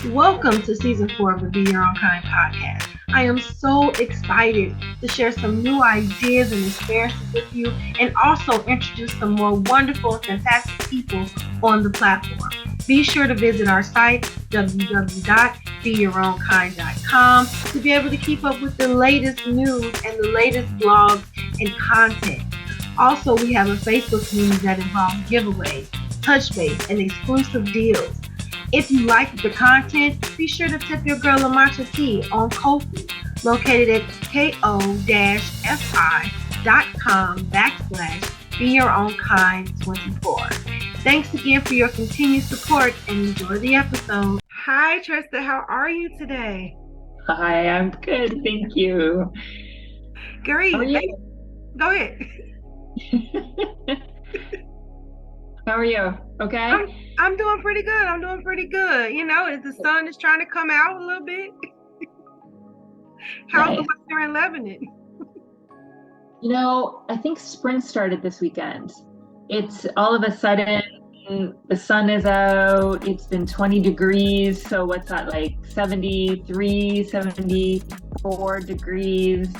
Welcome to season 4 of the Be Your Own Kind podcast. I am so excited to share some new ideas and experiences with you and also introduce some more wonderful and fantastic people on the platform. Be sure to visit our site, www.beyourownkind.com, to be able to keep up with the latest news and the latest blogs and content. Also, we have a Facebook community that involves giveaways, touch base, and exclusive deals. If you like the content, be sure to tip your girl a matcha tea on Ko-fi, located at ko-fi.com/beyourownkind24. Thanks again for your continued support and enjoy the episode. Hi, Trista. How are you today? Hi, I'm good. Thank you. Great. How are you? Go ahead. How are you? Okay? I'm doing pretty good. You know, the sun is trying to come out a little bit. How's the weather in Lebanon? You know, I think spring started this weekend. It's all of a sudden the sun is out. It's been 20 degrees. So what's that, like 73, 74 degrees?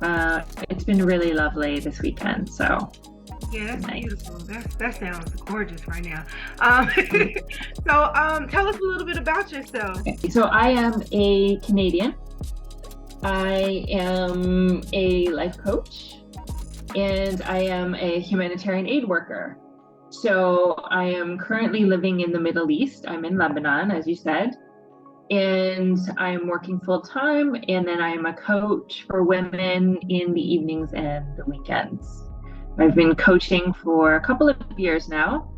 It's been really lovely this weekend. So yeah, that's nice. Beautiful. That sounds gorgeous right now. So tell us a little bit about yourself. So I am a Canadian. I am a life coach, and I am a humanitarian aid worker. So I am currently living in the Middle East. I'm in Lebanon, as you said, and I'm working full time. And then I am a coach for women in the evenings and the weekends. I've been coaching for a couple of years now,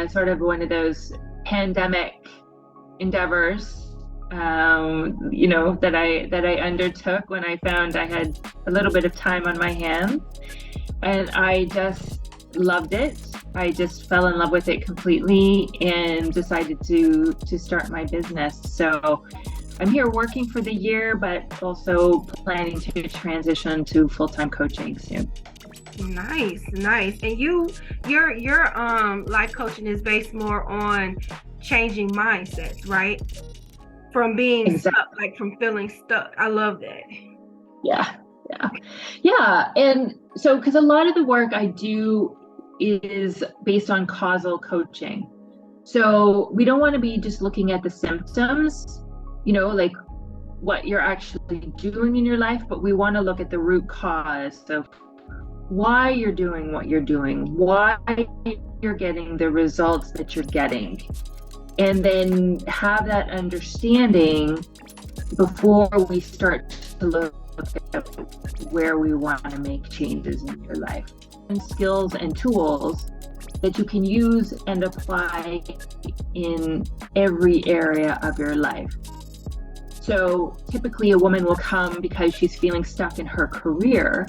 sort of one of those pandemic endeavors, that I undertook when I found I had a little bit of time on my hands, and I just loved it. I just fell in love with it completely and decided to start my business. So I'm here working for the year, but also planning to transition to full-time coaching soon. Nice. And your life coaching is based more on changing mindsets, right? From being stuck, like from feeling stuck. I love that. Yeah. And so, because a lot of the work I do is based on causal coaching. So we don't want to be just looking at the symptoms, like what you're actually doing in your life, but we want to look at the root cause of why you're doing what you're doing, why you're getting the results that you're getting, and then have that understanding before we start to look at where we want to make changes in your life. And skills and tools that you can use and apply in every area of your life. So typically a woman will come because she's feeling stuck in her career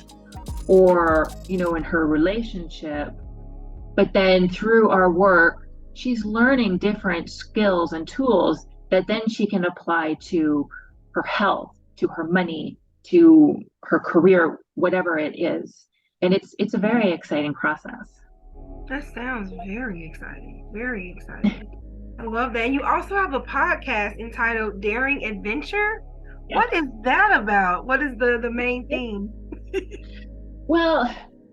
or, in her relationship. But then through our work, she's learning different skills and tools that then she can apply to her health, to her money, to her career, whatever it is. And it's a very exciting process. That sounds very exciting. Very exciting. I love that. And you also have a podcast entitled Daring Adventure. Yeah. What is that about? What is the main theme? Well,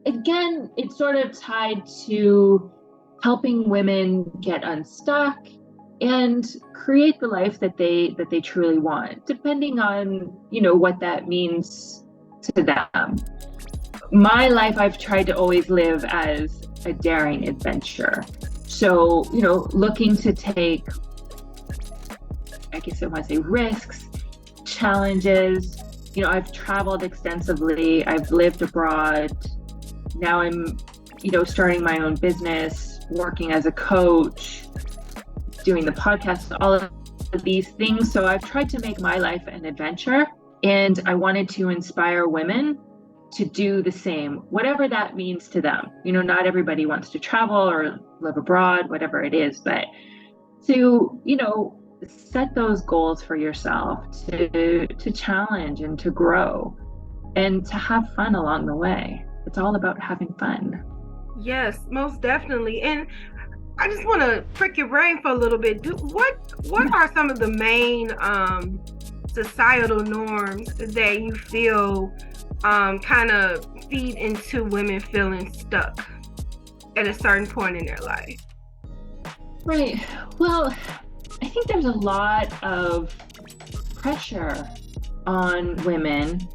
again, it's sort of tied to helping women get unstuck and create the life that they truly want, depending on, what that means to them. My life, I've tried to always live as a daring adventure. So, looking to take, I guess I want to say, risks, challenges. I've traveled extensively. I've lived abroad. Now I'm, starting my own business, working as a coach, doing the podcast, all of these things. So I've tried to make my life an adventure, and I wanted to inspire women to do the same, whatever that means to them. Not everybody wants to travel or live abroad, whatever it is, but to, set those goals for yourself, to challenge and to grow and to have fun along the way. It's all about having fun. Yes, most definitely. And I just want to prick your brain for a little bit. What are some of the main societal norms that you feel kind of feed into women feeling stuck at a certain point in their life? Right. Well, I think there's a lot of pressure on women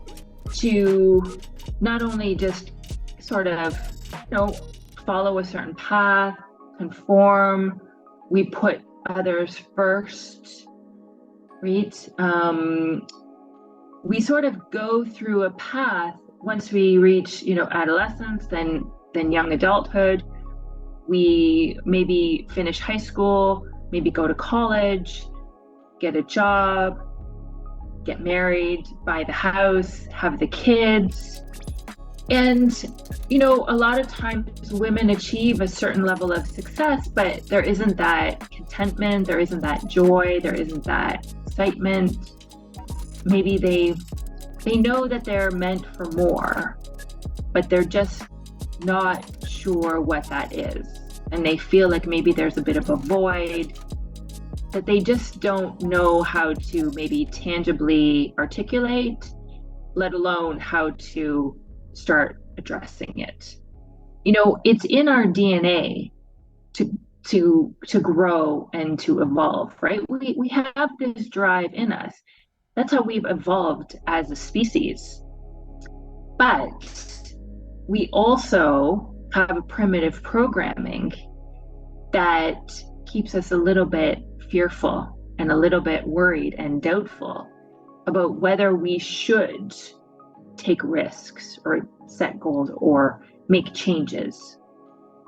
to not only just sort of, follow a certain path, conform, we put others first, right? We sort of go through a path once we reach, adolescence, then young adulthood. We maybe finish high school, maybe go to college, get a job, get married, buy the house, have the kids. And, a lot of times women achieve a certain level of success, but there isn't that contentment, there isn't that joy, there isn't that excitement. Maybe they know that they're meant for more, but they're just not sure what that is. And they feel like maybe there's a bit of a void that they just don't know how to maybe tangibly articulate, let alone how to start addressing it. It's in our DNA to grow and to evolve, right? We have this drive in us. That's how we've evolved as a species. But we also have a primitive programming that keeps us a little bit fearful and a little bit worried and doubtful about whether we should take risks or set goals or make changes,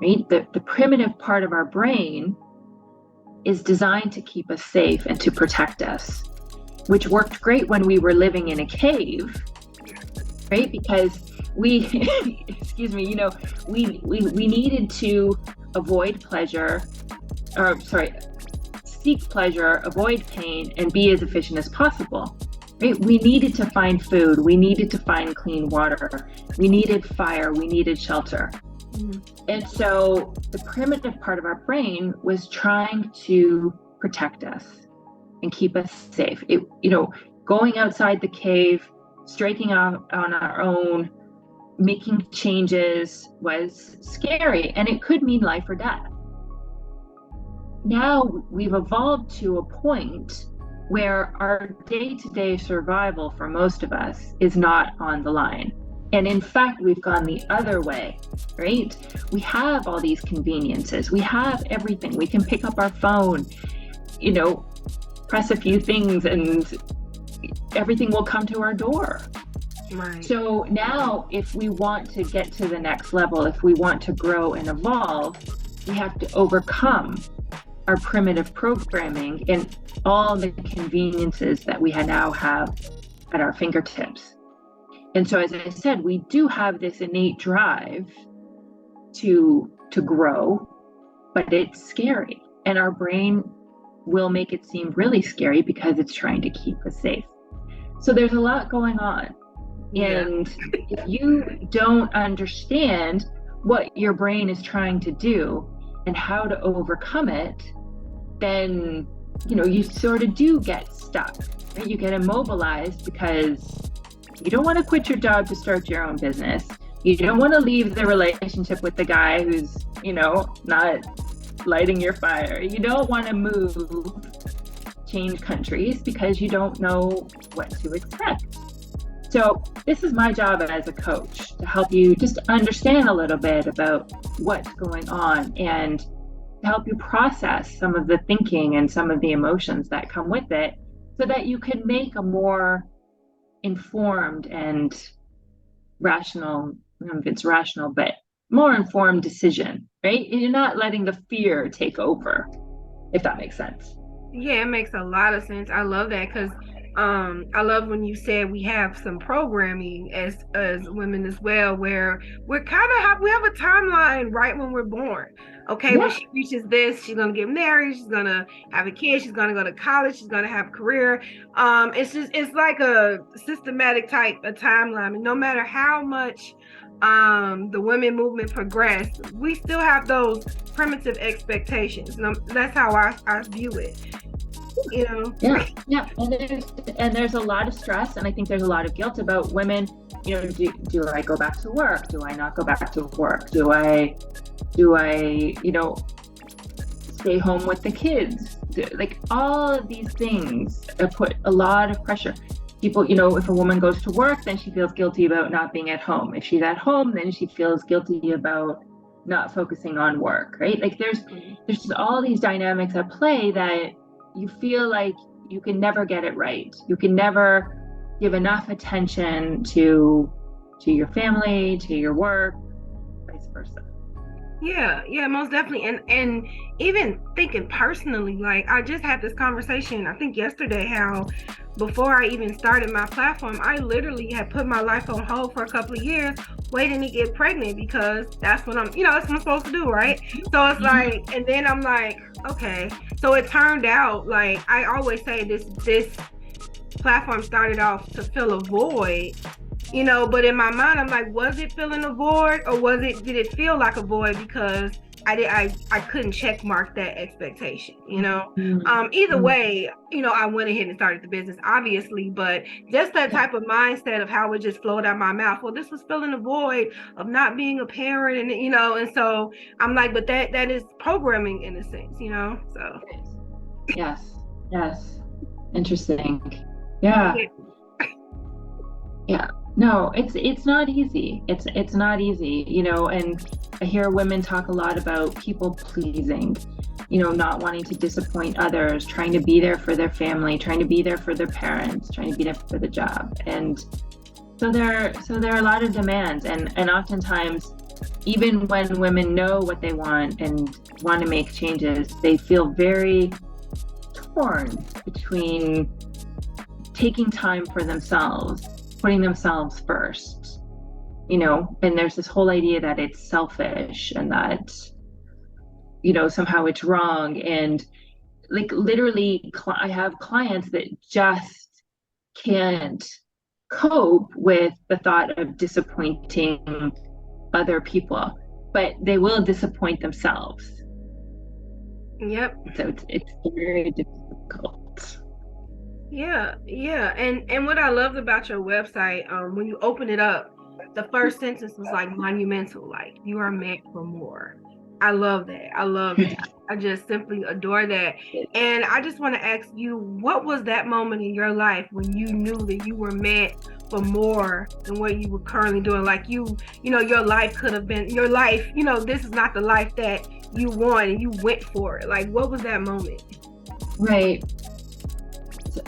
right? The primitive part of our brain is designed to keep us safe and to protect us, which worked great when we were living in a cave, right? Because we, excuse me, we needed to avoid pleasure, or sorry, seek pleasure, avoid pain, and be as efficient as possible. Right? We needed to find food. We needed to find clean water. We needed fire. We needed shelter. Mm-hmm. And so the primitive part of our brain was trying to protect us and keep us safe. Going outside the cave, striking out on our own, making changes was scary, and it could mean life or death. Now we've evolved to a point where our day-to-day survival for most of us is not on the line. And in fact, we've gone the other way, right? We have all these conveniences. We have everything. We can pick up our phone, press a few things and everything will come to our door. Right. So now if we want to get to the next level, if we want to grow and evolve, we have to overcome our primitive programming and all the conveniences that we now have at our fingertips. And so, as I said, we do have this innate drive to grow, but it's scary. And our brain will make it seem really scary because it's trying to keep us safe. So there's a lot going on. Yeah. And if you don't understand what your brain is trying to do and how to overcome it, then, you sort of do get stuck, right? You get immobilized because you don't want to quit your job to start your own business. You don't want to leave the relationship with the guy who's, not lighting your fire. You don't want to move, change countries because you don't know what to expect. So this is my job as a coach, to help you just understand a little bit about what's going on and to help you process some of the thinking and some of the emotions that come with it so that you can make a more informed and rational, I don't know if it's rational, but more informed decision, right? You're not letting the fear take over, if that makes sense. Yeah, it makes a lot of sense. I love that because I love when you said we have some programming as women as well, where we're we have a timeline right when we're born. Okay, when she reaches this, she's gonna get married, she's gonna have a kid, she's gonna go to college, she's gonna have a career. It's like a systematic type of timeline, and no matter how much the women movement progressed, we still have those primitive expectations. And that's how I view it. You know? Yeah. And there's a lot of stress, and I think there's a lot of guilt about women. You know, do I go back to work? Do I not go back to work? Do I, you know, stay home with the kids? Like all of these things put a lot of pressure. People, you know, if a woman goes to work, then she feels guilty about not being at home. If she's at home, then she feels guilty about not focusing on work, right? Like there's just all these dynamics at play that you feel like you can never get it right. You can never give enough attention to your family, to your work, vice versa. Yeah, most definitely. And even thinking personally, like I just had this conversation, I think yesterday, how before I even started my platform, I literally had put my life on hold for a couple of years, waiting to get pregnant, because that's what that's what I'm supposed to do, right? So it's like, and then I'm like, okay. So it turned out, like I always say, this platform started off to fill a void, you know, but in my mind I'm like, was it filling a void, or did it feel like a void because I couldn't check mark that expectation, you know? Either way, you know, I went ahead and started the business, obviously, but just that type of mindset of how it just flowed out my mouth. Well, this was filling a void of not being a parent, and you know, and so I'm like, but that is programming in a sense, you know? So yes, interesting. Yeah. No, it's not easy. It's not easy, you know, and I hear women talk a lot about people pleasing, you know, not wanting to disappoint others, trying to be there for their family, trying to be there for their parents, trying to be there for the job. And so there are a lot of demands, and oftentimes, even when women know what they want and want to make changes, they feel very torn between taking time for themselves, putting themselves first, you know, and there's this whole idea that it's selfish and that, you know, somehow it's wrong. And like literally, I have clients that just can't cope with the thought of disappointing other people, but they will disappoint themselves. Yep. So it's very difficult. Yeah. And what I loved about your website, when you open it up, the first sentence was like monumental, like you are meant for more. I love that. I just simply adore that. And I just want to ask you, what was that moment in your life when you knew that you were meant for more than what you were currently doing? Like you know, your life could have been your life, you know, this is not the life that you want, and you went for it. Like, what was that moment? Right.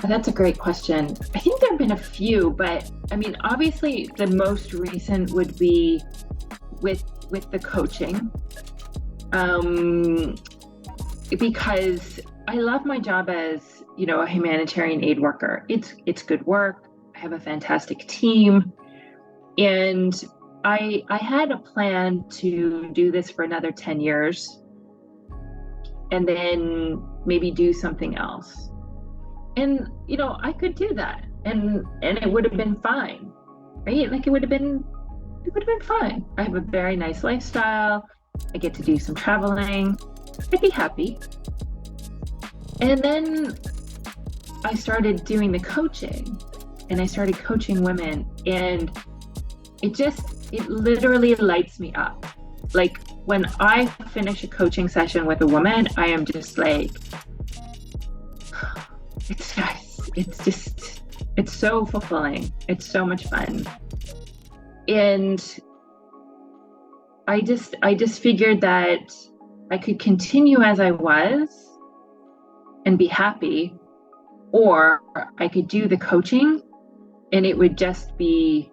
That's a great question. I think there have been a few, but I mean, obviously the most recent would be with the coaching. Because I love my job as, you know, a humanitarian aid worker. It's good work. I have a fantastic team. And I had a plan to do this for another 10 years and then maybe do something else. And, you know, I could do that and it would have been fine, right? Like it would have been fine. I have a very nice lifestyle. I get to do some traveling. I'd be happy. And then I started doing the coaching and I started coaching women, and it literally lights me up. Like when I finish a coaching session with a woman, I am just like, it's so fulfilling. It's so much fun. And I just figured that I could continue as I was and be happy, or I could do the coaching and it would just be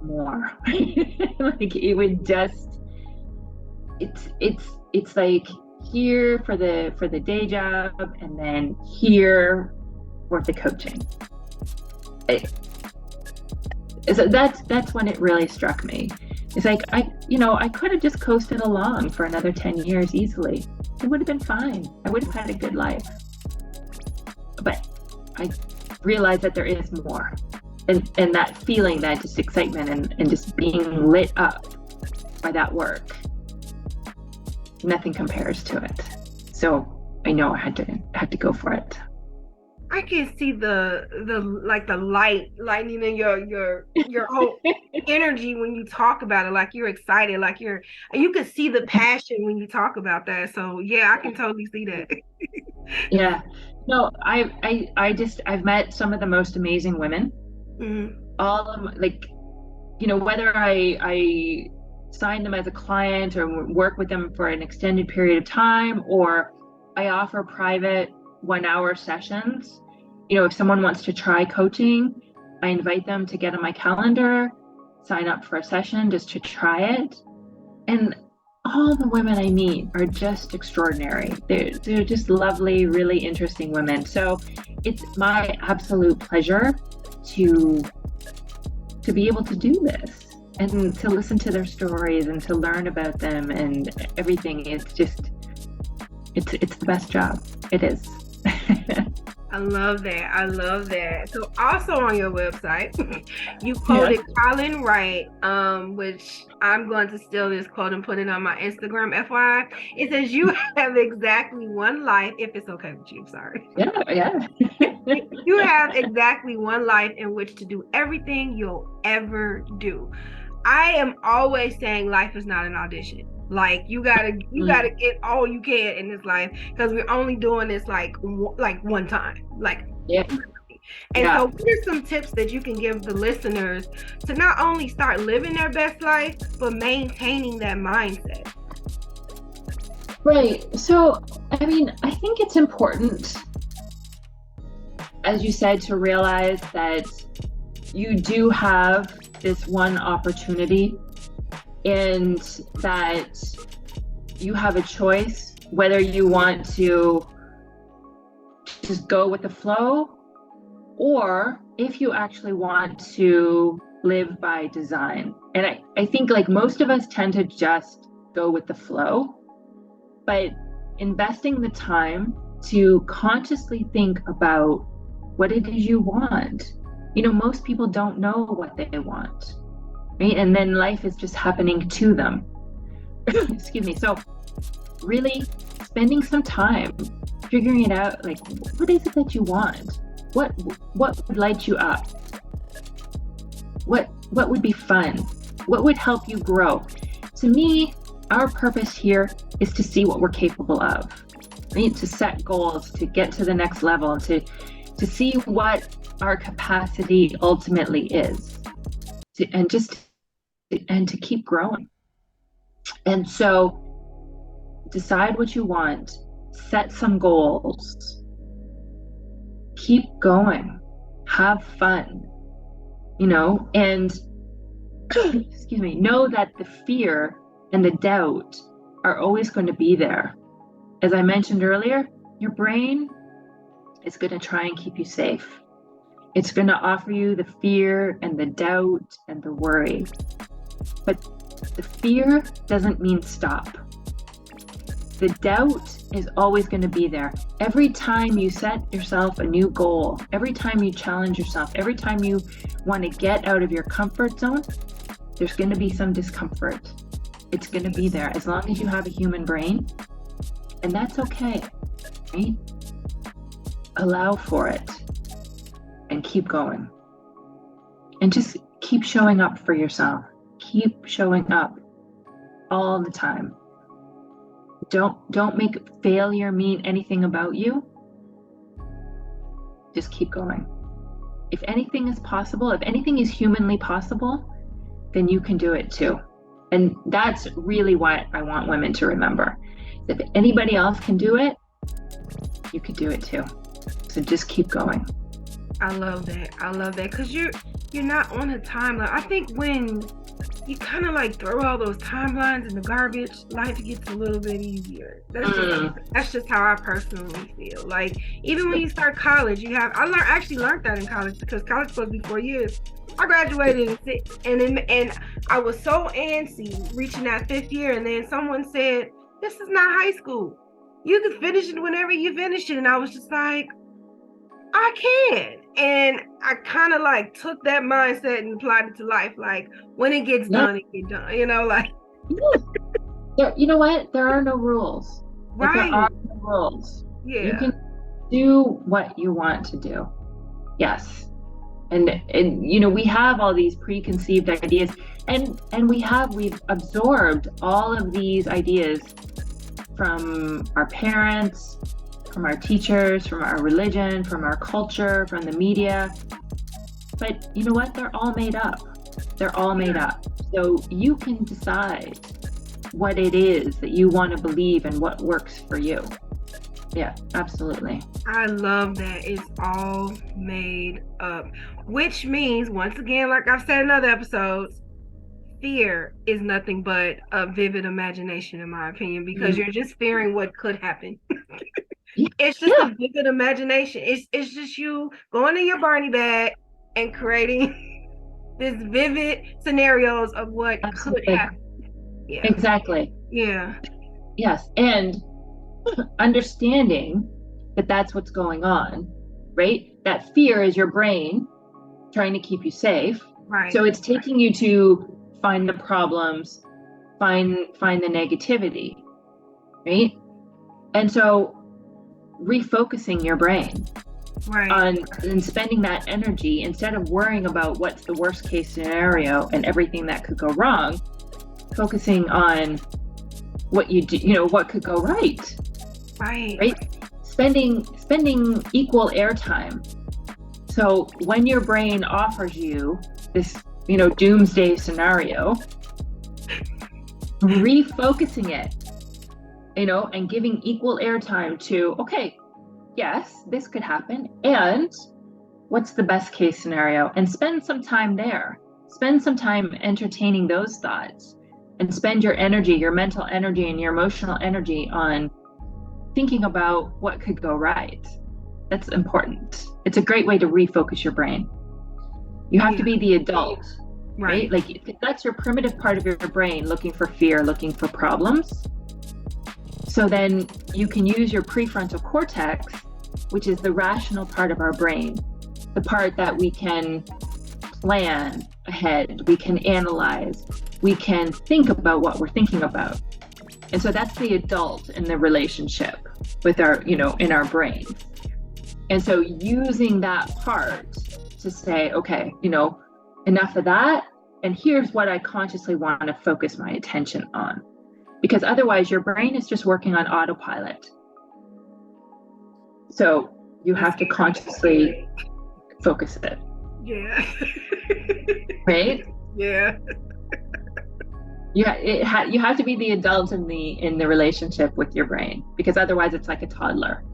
more. Like it would just, it's like here for the day job and then here for the coaching. So that's when it really struck me. It's like I could have just coasted along for another 10 years easily. It would have been fine. I would have had a good life. But I realized that there is more. and that feeling, that just excitement and just being lit up by that work, nothing compares to it. So I know I had to go for it. I can see the like the lightning in your whole energy when you talk about it. Like you're excited, like you can see the passion when you talk about that. So yeah, I can totally see that. Yeah. No, I've met some of the most amazing women. Mm-hmm. All of them, like, you know, whether I sign them as a client or work with them for an extended period of time, or I offer private 1 hour sessions. You know, if someone wants to try coaching, I invite them to get on my calendar, sign up for a session just to try it. And all the women I meet are just extraordinary. They're just lovely, really interesting women. So it's my absolute pleasure to be able to do this and to listen to their stories and to learn about them and everything. It's the best job. It is. I love that. I love that. So also on your website, you quoted Colin Wright, which I'm going to steal this quote and put it on my Instagram, FYI. It says, "You have exactly one life," if it's okay with you, sorry. Yeah. You have exactly one life in which to do everything you'll ever do. I am always saying life is not an audition. Like you gotta get all you can in this life, because we're only doing this like one time. Like yeah. And so what are some tips that you can give the listeners to not only start living their best life, but maintaining that mindset? Right. So I mean, I think it's important, as you said, to realize that you do have this one opportunity, and that you have a choice whether you want to just go with the flow, or if you actually want to live by design. And I think like most of us tend to just go with the flow, but investing the time to consciously think about what it is you want. You know, most people don't know what they want, right? And then life is just happening to them. Excuse me. So really spending some time figuring it out, like, what is it that you want? What would light you up? What would be fun? What would help you grow? To me, our purpose here is to see what we're capable of, right? To set goals, to get to the next level, to see what our capacity ultimately is, and to keep growing. And so decide what you want, set some goals, keep going, have fun, you know, and excuse me, know that the fear and the doubt are always going to be there. As I mentioned earlier, your brain is going to try and keep you safe. It's going to offer you the fear and the doubt and the worry. But the fear doesn't mean stop. The doubt is always going to be there. Every time you set yourself a new goal, every time you challenge yourself, every time you want to get out of your comfort zone, there's going to be some discomfort. It's going to be there as long as you have a human brain. And that's okay, right? Allow for it and keep going. And just keep showing up for yourself. Keep showing up all the time. Don't make failure mean anything about you. Just keep going. If anything is possible, if anything is humanly possible, then you can do it too. And that's really what I want women to remember. If anybody else can do it, you could do it too. So just keep going. I love that. I love that, because you're not on a timeline. I think when you kind of like throw all those timelines in the garbage, life gets a little bit easier. That's just how I personally feel. Like even when you start college, I actually learned that in college, because college was supposed to be 4 years. I graduated in 6, and I was so antsy reaching that 5th year, and then someone said, "This is not high school. You can finish it whenever you finish it." And I was just like, I can. And I kind of like took that mindset and applied it to life. Like when it gets done, it gets done. Like. You know what? There are no rules. Right. Like, there are no rules. Yeah. You can do what you want to do. Yes. And we have all these preconceived ideas, and we've absorbed all of these ideas from our parents, from our teachers, from our religion, from our culture, from the media. But you know what? They're all made up. They're all made up. So you can decide what it is that you want to believe and what works for you. Yeah, absolutely. I love that. It's all made up. Which means, once again, like I've said in other episodes, fear is nothing but a vivid imagination, in my opinion, because you're just fearing what could happen. It's just a vivid imagination. It's just you going in your Barney bag and creating this vivid scenarios of what could happen. Yeah. Exactly. Yeah. Yes. And understanding that that's what's going on, right? That fear is your brain trying to keep you safe. Right. So it's taking you to find the problems, find the negativity, right? And so refocusing your brain on and spending that energy, instead of worrying about what's the worst case scenario and everything that could go wrong, focusing on what you do, what could go right. Right. Spending equal airtime. So when your brain offers you this, doomsday scenario, refocusing it, and giving equal airtime to, okay, yes, this could happen. And what's the best case scenario? And spend some time there. Spend some time entertaining those thoughts, and spend your energy, your mental energy and your emotional energy on thinking about what could go right. That's important. It's a great way to refocus your brain. You have to be the adult, right? Like if that's your primitive part of your brain looking for fear, looking for problems. So then you can use your prefrontal cortex, which is the rational part of our brain, the part that we can plan ahead, we can analyze, we can think about what we're thinking about. And so that's the adult in the relationship with our, in our brain. And so using that part to say, okay, enough of that. And here's what I consciously want to focus my attention on. Because otherwise your brain is just working on autopilot. So you have to consciously focus it. Yeah. Right? Yeah. You have to be the adult in the relationship with your brain, because otherwise it's like a toddler.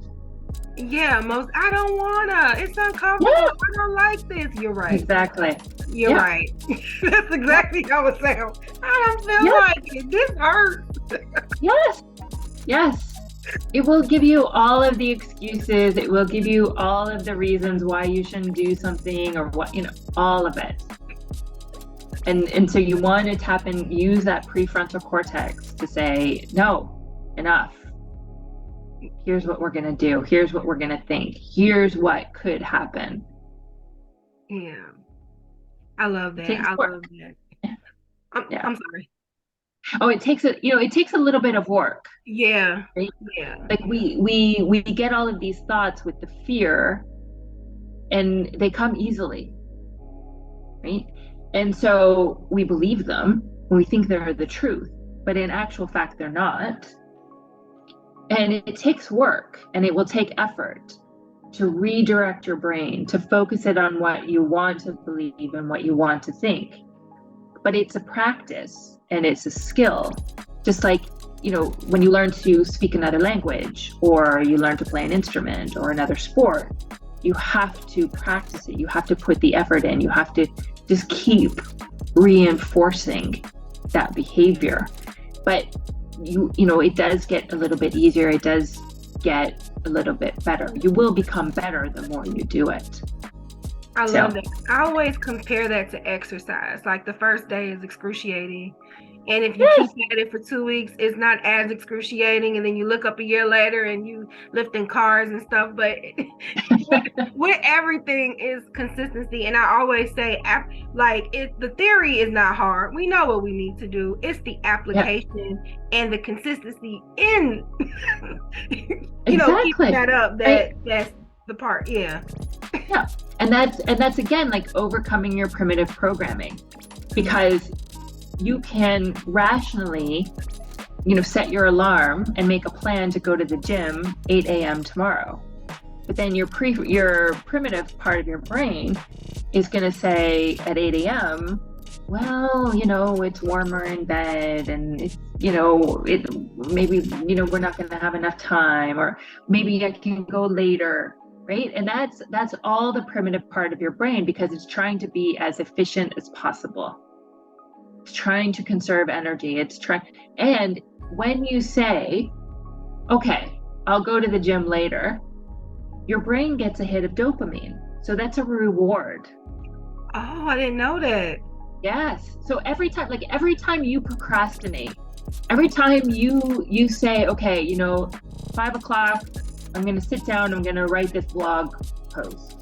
Yeah, I don't wanna. It's uncomfortable. Yeah. I don't like this. You're right. Exactly. You're right. That's exactly how it sounds. I don't feel like it. This hurts. Yes. It will give you all of the excuses. It will give you all of the reasons why you shouldn't do something, or what, all of it. And so you want to tap and use that prefrontal cortex to say, no, enough. Here's what we're going to do. Here's what we're going to think. Here's what could happen. Yeah. I love that. I love that. I'm sorry. Oh, it takes a little bit of work. Yeah. Right? Yeah. Like we get all of these thoughts with the fear, and they come easily. Right? And so we believe them, and we think they're the truth, but in actual fact, they're not. And it takes work, and it will take effort to redirect your brain, to focus it on what you want to believe and what you want to think. But it's a practice, and it's a skill. Just like, when you learn to speak another language, or you learn to play an instrument or another sport, you have to practice it. You have to put the effort in. You have to just keep reinforcing that behavior. But it does get a little bit easier. It does get a little bit better. You will become better the more you do it. I love that. I always compare that to exercise. Like the first day is excruciating, And if you keep Yes. at it for 2 weeks, it's not as excruciating. And then you look up a year later and you lifting cars and stuff. But with everything is consistency. And I always say, the theory is not hard. We know what we need to do. It's the Yeah. application and the consistency in, keeping Exactly. that up. Right. That's the part. Yeah. Yeah. And that's again like overcoming your primitive programming, because you can rationally, set your alarm and make a plan to go to the gym 8 a.m. tomorrow. But then your primitive part of your brain is going to say at 8 a.m., well, it's warmer in bed, and it's, maybe, we're not going to have enough time, or maybe I can go later, right? And that's all the primitive part of your brain, because it's trying to be as efficient as possible. It's trying to conserve energy. And when you say, okay, I'll go to the gym later, your brain gets a hit of dopamine. So that's a reward. Oh, I didn't know that. Yes. So every time you procrastinate, every time you say, okay, 5 o'clock, I'm going to sit down, I'm going to write this blog post.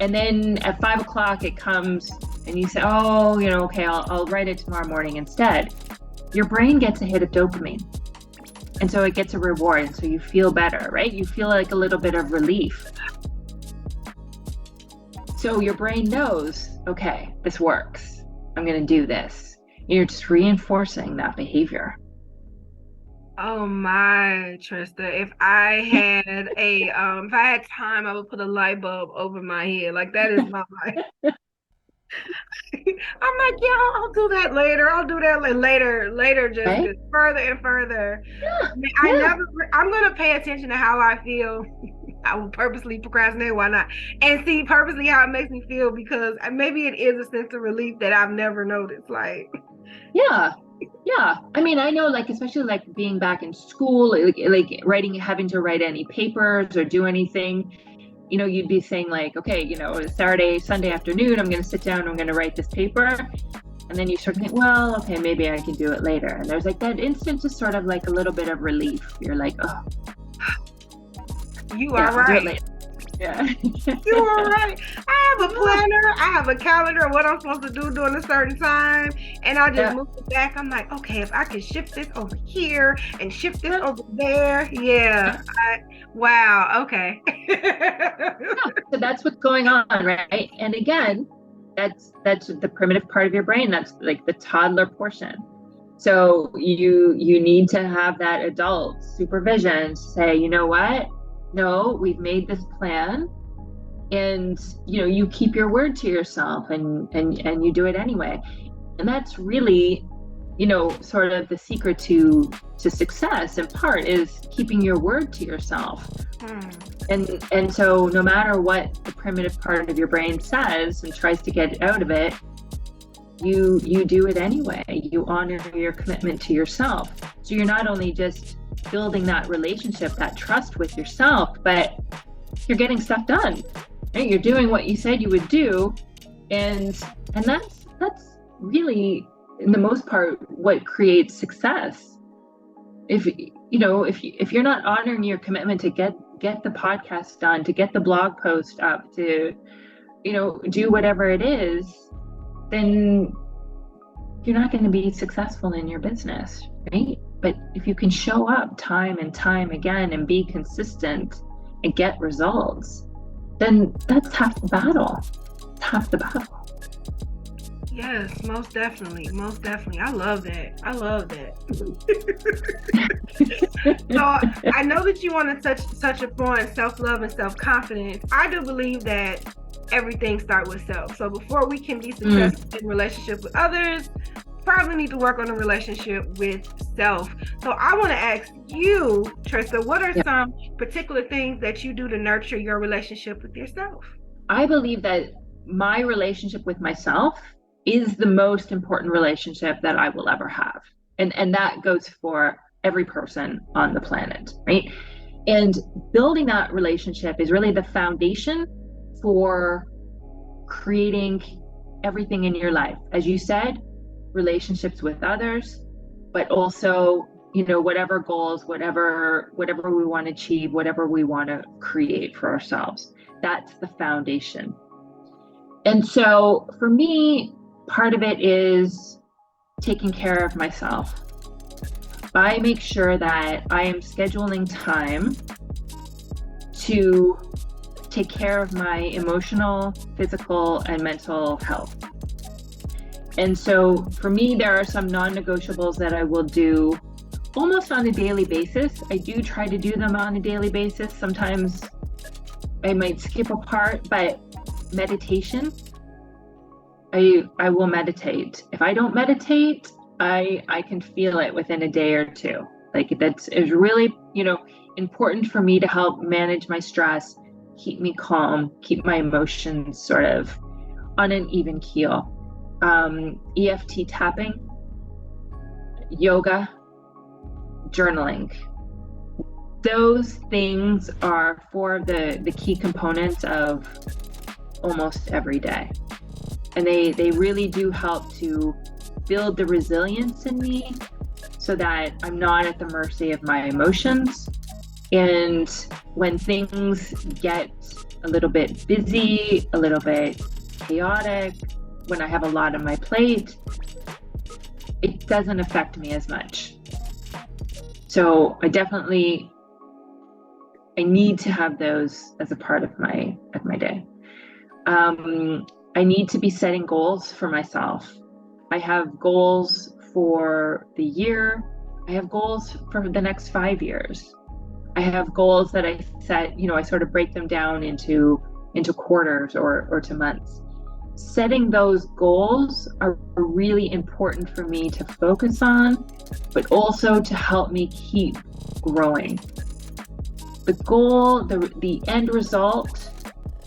And then at 5 o'clock it comes and you say, oh, okay, I'll write it tomorrow morning instead. Your brain gets a hit of dopamine. And so it gets a reward. And so you feel better, right? You feel like a little bit of relief. So your brain knows, okay, this works. I'm going to do this. You're just reinforcing that behavior. Oh my, Trista. If I had time, I would put a light bulb over my head. Like, that is my life. I'm like, yeah, I'll do that later. I'll do that later. Later just Right? gets further and further. Yeah. I'm going to pay attention to how I feel. I will purposely procrastinate. Why not? And see purposely how it makes me feel, because maybe it is a sense of relief that I've never noticed. Like, Yeah. Yeah. I mean, I know, like, especially like being back in school, like having to write any papers or do anything, you'd be saying like, okay, Saturday, Sunday afternoon, I'm going to sit down, I'm going to write this paper. And then you start to think, well, okay, maybe I can do it later. And there's like that instant, just sort of like a little bit of relief. You're like, oh, you are right. Yeah. You are right. I have a planner. I have a calendar of what I'm supposed to do during a certain time. And I just move it back. I'm like, okay, if I can shift this over here and shift this over there. Yeah. Wow. Okay. So that's what's going on, right? And again, that's the primitive part of your brain. That's like the toddler portion. So you need to have that adult supervision to say, you know what? No, we've made this plan, and you keep your word to yourself, and you do it anyway. And that's really, sort of the secret to success, in part, is keeping your word to yourself. And so no matter what the primitive part of your brain says and tries to get out of it, you do it anyway. You honor your commitment to yourself. So you're not only just building that relationship, that trust with yourself, but you're getting stuff done, right? You're doing what you said you would do, and that's really, in the most part, what creates success. If you're not honoring your commitment to get the podcast done, to get the blog post up, to do whatever it is, then you're not going to be successful in your business, right? But if you can show up time and time again and be consistent and get results, then that's half the battle. It's half the battle. Yes, most definitely. Most definitely. I love that. So I know that you want to touch upon self-love and self-confidence. I do believe that everything starts with self. So before we can be successful in relationship with others, probably need to work on a relationship with self. So I want to ask you, Trista, what are some particular things that you do to nurture your relationship with yourself? I believe that my relationship with myself is the most important relationship that I will ever have. And that goes for every person on the planet, right? And building that relationship is really the foundation for creating everything in your life. As you said, relationships with others, but also, whatever goals, whatever we want to achieve, whatever we want to create for ourselves. That's the foundation. And so for me, part of it is taking care of myself. I make sure that I am scheduling time to take care of my emotional, physical, and mental health. And so for me, there are some non-negotiables that I will do almost on a daily basis. I do try to do them on a daily basis. Sometimes I might skip a part, but meditation, I will meditate. If I don't meditate, I can feel it within a day or two. Like is really, important for me to help manage my stress, keep me calm, keep my emotions sort of on an even keel. EFT tapping, yoga, journaling. Those things are four of the key components of almost every day. And they really do help to build the resilience in me so that I'm not at the mercy of my emotions. And when things get a little bit busy, a little bit chaotic, when I have a lot on my plate, it doesn't affect me as much. So I need to have those as a part of my day. I need to be setting goals for myself. I have goals for the year. I have goals for the next 5 years. I have goals that I set, I sort of break them down into quarters or to months. Setting those goals are really important for me to focus on, but also to help me keep growing. The goal, the end result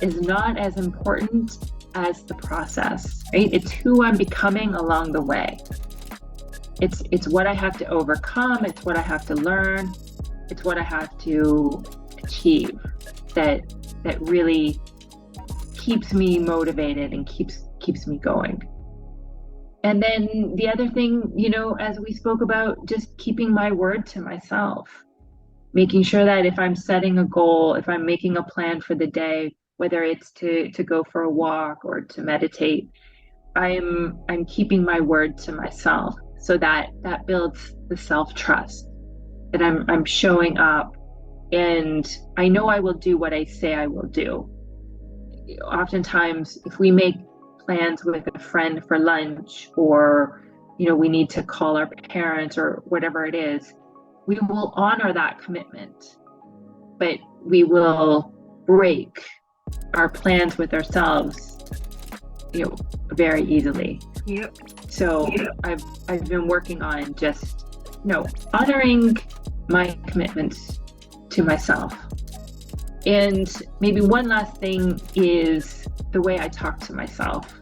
is not as important as the process, right? It's who I'm becoming along the way. It's what I have to overcome. It's what I have to learn. It's what I have to achieve that really keeps me motivated and keeps me going. And then the other thing, as we spoke about, just keeping my word to myself, making sure that if I'm setting a goal, if I'm making a plan for the day, whether it's to go for a walk or to meditate, I'm keeping my word to myself, so that builds the self-trust that I'm showing up and I know I will do what I say I will do. Oftentimes, if we make plans with a friend for lunch, or we need to call our parents or whatever it is, we will honor that commitment, but we will break our plans with ourselves, very easily. Yep. So yep. I've been working on just, honoring my commitments to myself. And maybe one last thing is the way I talk to myself.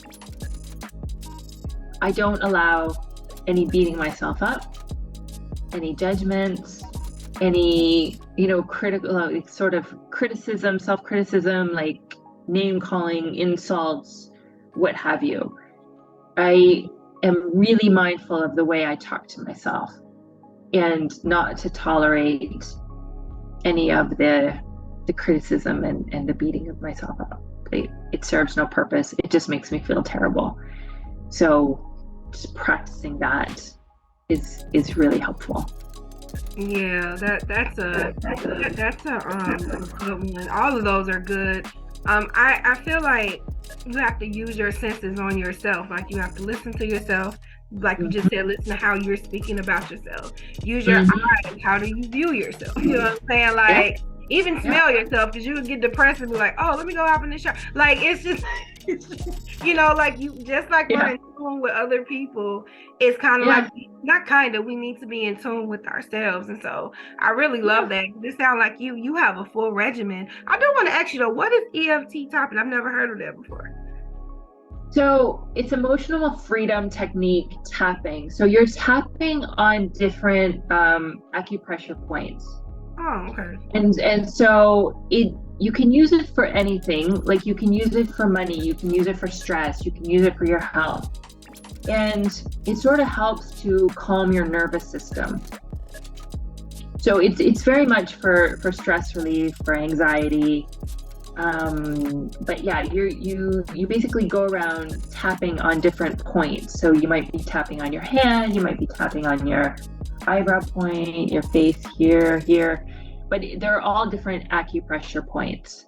I don't allow any beating myself up, any judgments, any, critical, sort of criticism, self-criticism, like name calling, insults, what have you. I am really mindful of the way I talk to myself and not to tolerate any of the criticism and the beating of myself up. It serves no purpose. It just makes me feel terrible. So just practicing that is really helpful. Yeah, that's a good one. All of those are good. I feel like you have to use your senses on yourself. Like you have to listen to yourself. Like you just said, listen to how you're speaking about yourself. Use your eyes. How do you view yourself? You know what I'm saying? Like even smell yourself, because you would get depressed and be like, oh, let me go hop in the shower. Like it's just like you just like we're in tune with other people. It's kind of like we need to be in tune with ourselves. And so I really love that. This sounds like you have a full regimen. I do want to ask you though, what is EFT tapping? I've never heard of that before. So it's emotional freedom technique tapping. So you're tapping on different acupressure points. Oh, okay. And so you can use it for anything. Like you can use it for money, you can use it for stress, you can use it for your health. And it sort of helps to calm your nervous system. So it's very much for stress relief, for anxiety. But yeah, you basically go around tapping on different points. So you might be tapping on your hand, you might be tapping on your eyebrow point, your face here, but they're all different acupressure points.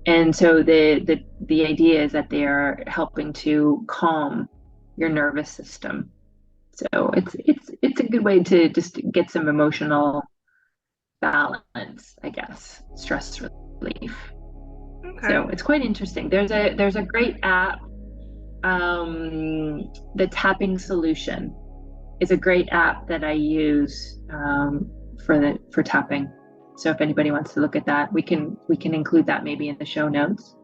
And so the idea is that they are helping to calm your nervous system. So it's a good way to just get some emotional balance, I guess, stress relief. Okay. So it's quite interesting. There's a great app, the Tapping Solution is a great app that I use for tapping. So if anybody wants to look at that, we can include that maybe in the show notes.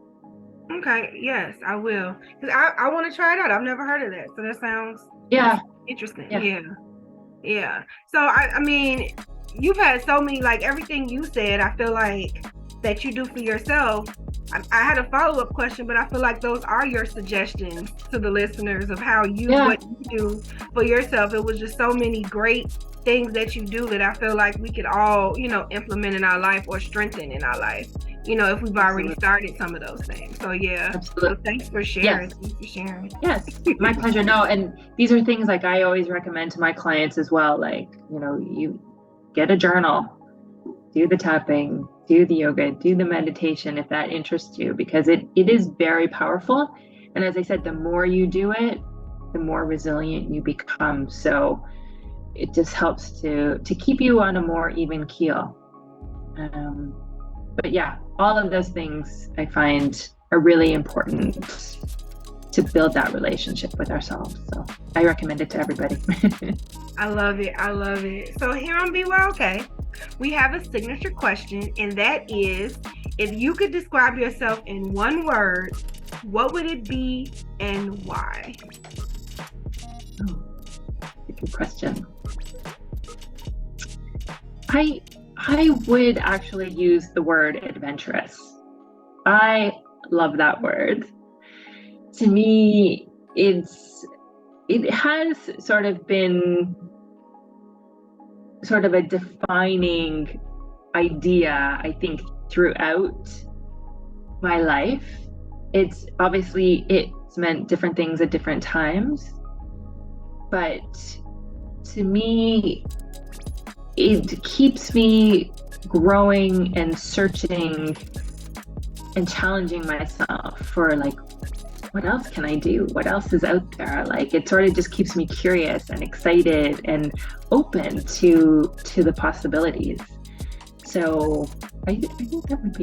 Okay, yes, I will. Because I want to try it out. I've never heard of that. So that sounds interesting. Yeah. So I mean, you've had so many, like everything you said, I feel like that you do for yourself. I had a follow-up question, but I feel like those are your suggestions to the listeners of how what you do for yourself. It was just so many great things that you do that I feel like we could all, implement in our life or strengthen in our life, if we've already started some of those things. So yeah. Absolutely. So thanks for sharing. Thanks for sharing. Yes, my pleasure. No, and these are things like I always recommend to my clients as well. Like, you get a journal, do the tapping, do the yoga, do the meditation if that interests you, because it is very powerful. And as I said, the more you do it, the more resilient you become. So it just helps to keep you on a more even keel. But yeah, all of those things I find are really important to build that relationship with ourselves. So I recommend it to everybody. I love it. So here on BYOK, we have a signature question, and that is, if you could describe yourself in one word, what would it be and why? Oh, good question. I would actually use the word adventurous. I love that word. To me, it has sort of been sort of a defining idea, I think, throughout my life. It's meant different things at different times, but to me, it keeps me growing and searching and challenging myself for, like, what else can I do? What else is out there? Like, it sort of just keeps me curious and excited and open to the possibilities. So I think that would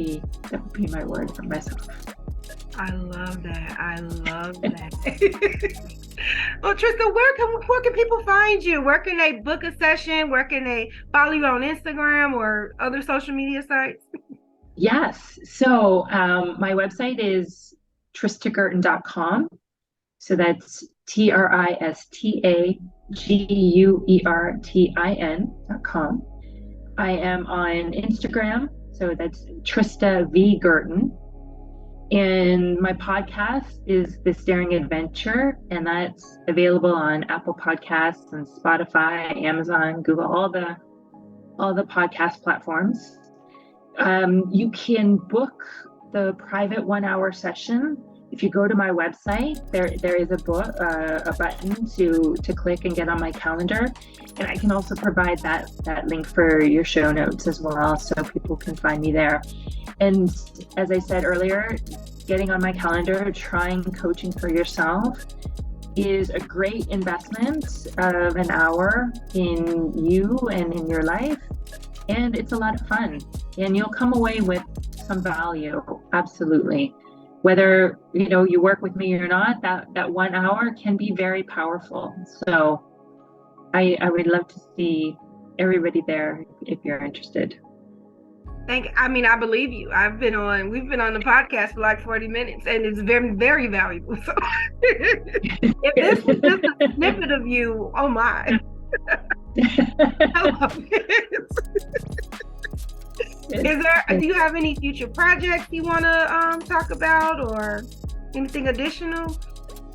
be my word for myself. I love that. Well, Trista, where can people find you? Where can they book a session? Where can they follow you on Instagram or other social media sites? Yes. So my website is tristaguertin.com. So that's TristaGuertin.com. I am on Instagram. So that's Trista V. Guertin. And my podcast is This Daring Adventure, and that's available on Apple Podcasts and Spotify, Amazon, Google, all the podcast platforms. You can book the private 1-hour session. If you go to my website, there is a button to click and get on my calendar, and I can also provide that link for your show notes as well, so people can find me there. And as I said earlier, getting on my calendar, trying coaching for yourself is a great investment of an hour in you and in your life. And it's a lot of fun. And you'll come away with some value, absolutely. Whether you work with me or not, that 1 hour can be very powerful. So I would love to see everybody there if you're interested. I believe you. We've been on the podcast for like 40 minutes, and it's very, very valuable. So if this is just a snippet of you, oh my. I love it. Do you have any future projects you want to talk about or anything additional?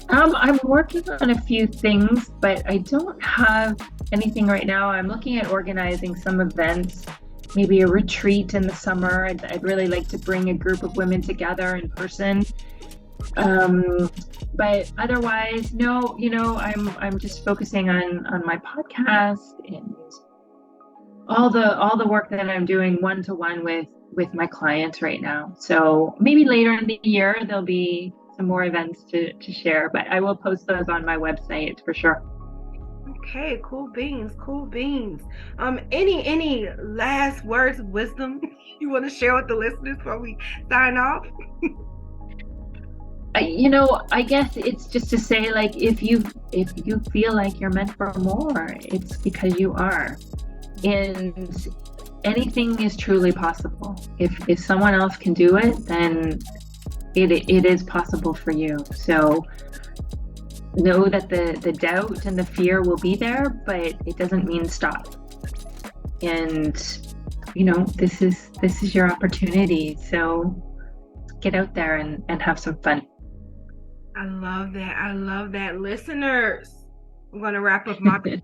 I'm working on a few things, but I don't have anything right now. I'm looking at organizing some events, maybe a retreat in the summer. I'd really like to bring a group of women together in person. Um, but otherwise, no, I'm just focusing on my podcast and all the work that I'm doing one to one with my clients right now. So maybe later in the year there'll be some more events to share, but I will post those on my website for sure. Okay, cool beans, cool beans. Any last words of wisdom you want to share with the listeners before we sign off? I guess it's just to say, like, if you feel like you're meant for more, it's because you are. And anything is truly possible. If someone else can do it, then it is possible for you. So know that the doubt and the fear will be there, but it doesn't mean stop. And this is your opportunity. So get out there and have some fun. I love that. I love that. Listeners, I'm going to wrap up my piece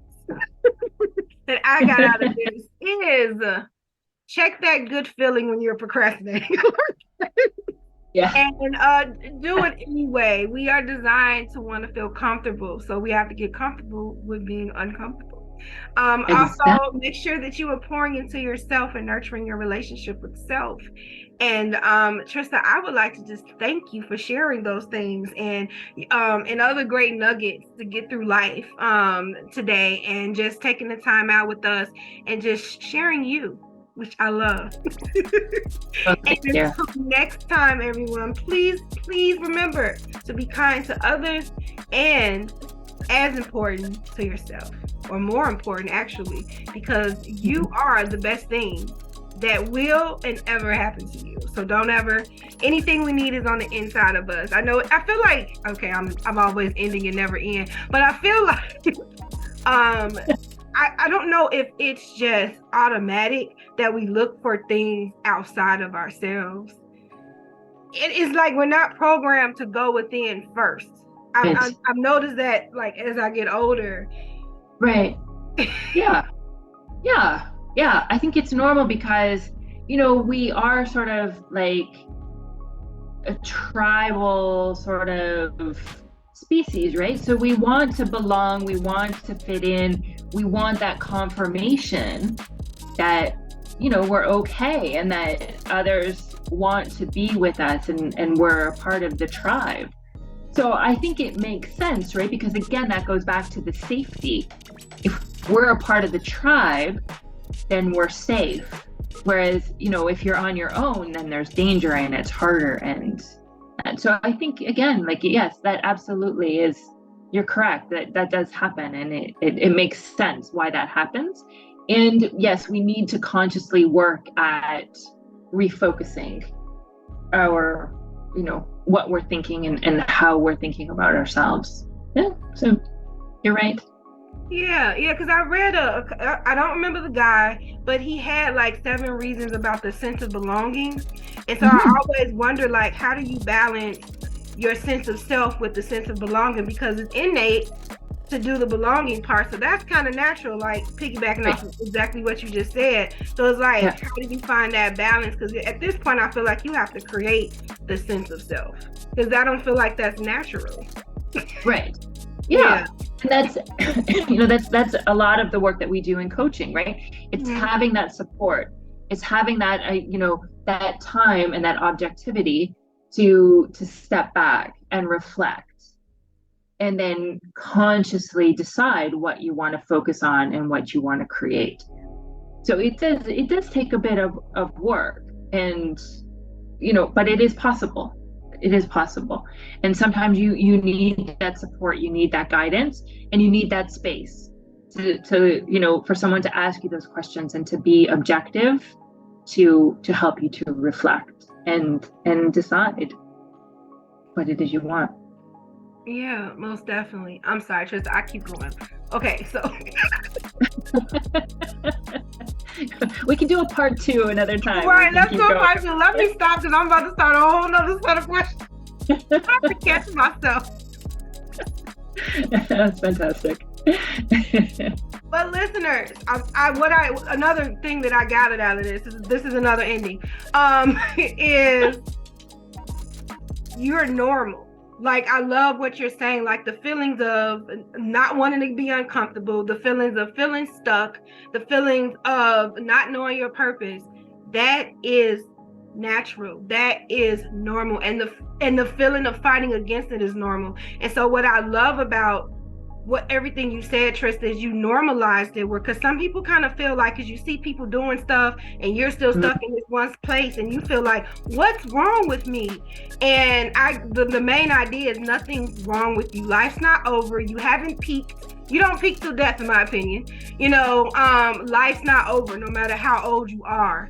that I got out of this is check that good feeling when you're procrastinating. Yeah. And do it anyway. We are designed to want to feel comfortable, so we have to get comfortable with being uncomfortable. Exactly. Also, make sure that you are pouring into yourself and nurturing your relationship with self. And Trista, I would like to just thank you for sharing those things and other great nuggets to get through life today, and just taking the time out with us and just sharing you, which I love. And until next time, everyone, please remember to be kind to others, and as important to yourself, or more important actually, because you are the best thing that will and ever happen to you. So don't ever, anything we need is on the inside of us. I feel like, okay, I'm always ending and never end, but I feel like I don't know if it's just automatic that we look for things outside of ourselves. It is like we're not programmed to go within first. I've noticed that, like, as I get older. Right. Yeah. I think it's normal because, we are sort of like a tribal sort of species, right? So we want to belong, we want to fit in, we want that confirmation that, we're okay and that others want to be with us and we're a part of the tribe. So I think it makes sense, right? Because again, that goes back to the safety. If we're a part of the tribe, then we're safe. Whereas, if you're on your own, then there's danger and it's harder. And so I think, again, like, yes, that absolutely is, you're correct, that does happen. And it makes sense why that happens. And yes, we need to consciously work at refocusing our, what we're thinking and how we're thinking about ourselves. Yeah, so you're right. Yeah, because I read I don't remember the guy, but he had like 7 reasons about the sense of belonging. And so I always wonder, like, how do you balance your sense of self with the sense of belonging? Because it's innate to do the belonging part. So that's kind of natural, like piggybacking off of exactly what you just said. So it's like, how do you find that balance? Because at this point, I feel like you have to create the sense of self, because I don't feel like that's natural. Right. Yeah. And that's a lot of the work that we do in coaching, right? It's having that support. It's having that, that time and that objectivity to step back and reflect, and then consciously decide what you want to focus on and what you want to create. So it does take a bit of work, and, but it is possible. It is possible. And sometimes you need that support, you need that guidance, and you need that space to for someone to ask you those questions and to be objective, to help you to reflect and decide what it is you want. Yeah, most definitely. I'm sorry, Trista, I keep going. Okay, so we can do a part 2 another time. Right, let's do a part 2. Let me stop, because I'm about to start a whole nother set of questions. I have to catch myself. That's fantastic. But listeners, another thing that I gathered out of this is another ending, is you're normal. Like, I love what you're saying, like the feelings of not wanting to be uncomfortable, the feelings of feeling stuck, the feelings of not knowing your purpose. That is natural. That is normal. And the feeling of fighting against it is normal. And so what I love about what everything you said, Trista, is you normalized it, because some people kind of feel like, because you see people doing stuff and you're still stuck in this one place and you feel like, what's wrong with me? And the main idea is nothing's wrong with you. Life's not over. You haven't peaked. You don't peak till death, in my opinion. Life's not over, no matter how old you are.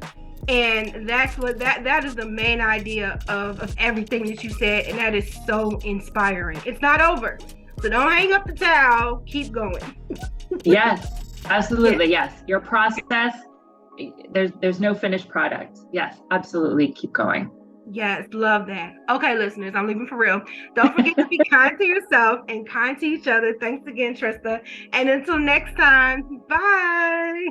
And that's what that is the main idea of everything that you said, and that is so inspiring. It's not over. So don't hang up the towel. Keep going. Yes, absolutely. Yes. Your process, there's no finished product. Yes, absolutely. Keep going. Yes, love that. Okay, listeners, I'm leaving for real. Don't forget to be kind to yourself and kind to each other. Thanks again, Trista. And until next time, bye.